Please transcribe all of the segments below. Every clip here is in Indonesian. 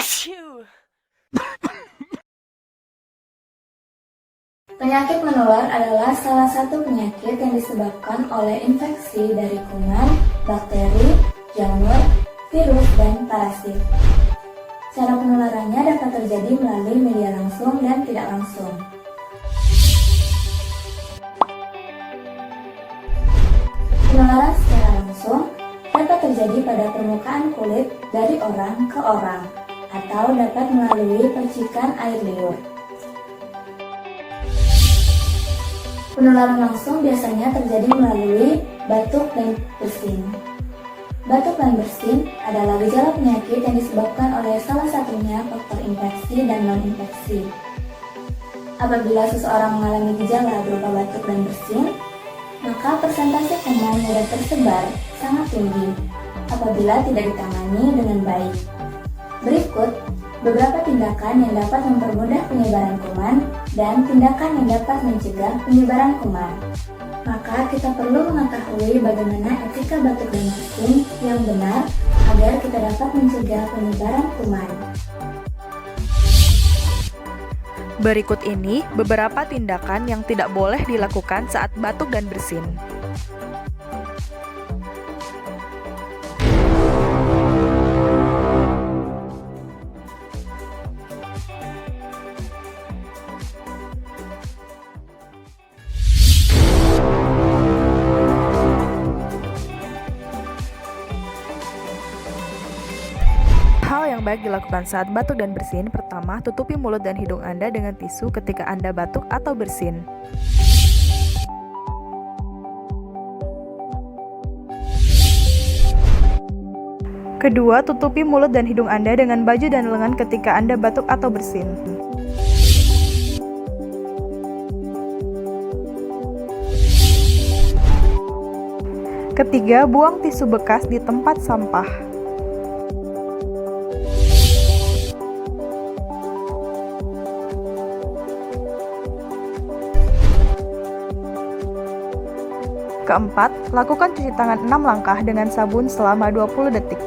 Achoo! Penyakit menular adalah salah satu penyakit yang disebabkan oleh infeksi dari kuman, bakteri, jamur, virus, dan parasit. Cara penularannya dapat terjadi melalui media langsung dan tidak langsung. Penularan secara langsung dapat terjadi pada permukaan kulit dari orang ke orang atau dapat melalui percikan air liur. Penularan langsung biasanya terjadi melalui batuk dan bersin. Batuk dan bersin adalah gejala penyakit yang disebabkan oleh salah satunya faktor infeksi dan non-infeksi. Apabila seseorang mengalami gejala berupa batuk dan bersin, maka persentase kuman mudah tersebar sangat tinggi apabila tidak ditangani dengan baik. Berikut beberapa tindakan yang dapat mempermudah penyebaran kuman dan tindakan yang dapat mencegah penyebaran kuman. Maka kita perlu mengetahui bagaimana etika batuk dan bersin yang benar agar kita dapat mencegah penyebaran kuman. Berikut ini beberapa tindakan yang tidak boleh dilakukan saat batuk dan bersin. Hal yang baik dilakukan saat batuk dan bersin, pertama, tutupi mulut dan hidung Anda dengan tisu ketika Anda batuk atau bersin. Kedua, tutupi mulut dan hidung Anda dengan baju dan lengan ketika Anda batuk atau bersin. Ketiga, buang tisu bekas di tempat sampah. Keempat, lakukan cuci tangan 6 langkah dengan sabun selama 20 detik.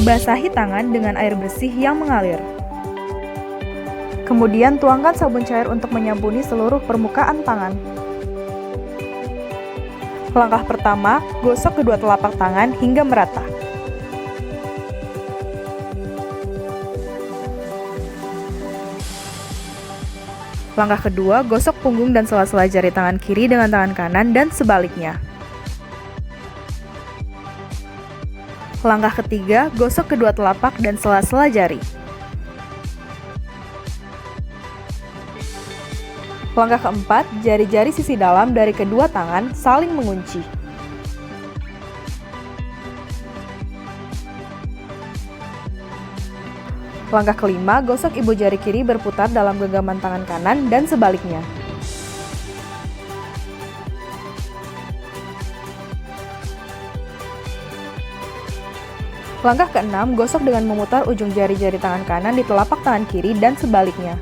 Basahi tangan dengan air bersih yang mengalir. Kemudian tuangkan sabun cair untuk menyabuni seluruh permukaan tangan. Langkah pertama, gosok kedua telapak tangan hingga merata. Langkah kedua, gosok punggung dan sela-sela jari tangan kiri dengan tangan kanan dan sebaliknya. Langkah ketiga, gosok kedua telapak dan sela-sela jari. Langkah keempat, jari-jari sisi dalam dari kedua tangan saling mengunci. Langkah kelima, gosok ibu jari kiri berputar dalam genggaman tangan kanan dan sebaliknya. Langkah keenam, gosok dengan memutar ujung jari-jari tangan kanan di telapak tangan kiri dan sebaliknya.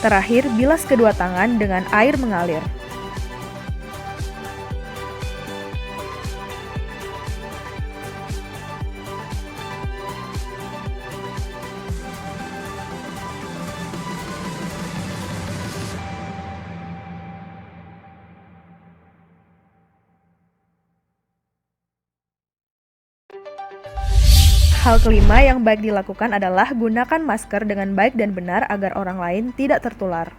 Terakhir, bilas kedua tangan dengan air mengalir. Hal kelima yang baik dilakukan adalah gunakan masker dengan baik dan benar agar orang lain tidak tertular.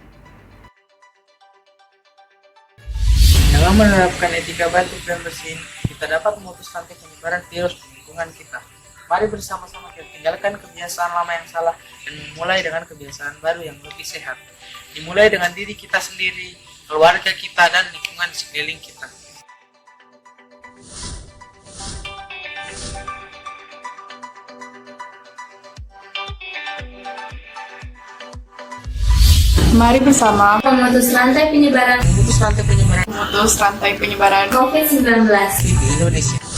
Dengan menerapkan etika batuk dan bersin, kita dapat memutus rantai penyebaran virus di lingkungan kita. Mari bersama-sama kita tinggalkan kebiasaan lama yang salah dan memulai dengan kebiasaan baru yang lebih sehat. Dimulai dengan diri kita sendiri, keluarga kita, dan lingkungan sekeliling kita. Mari bersama Memutus rantai penyebaran Memutus rantai penyebaran memutus rantai penyebaran COVID-19 di Indonesia.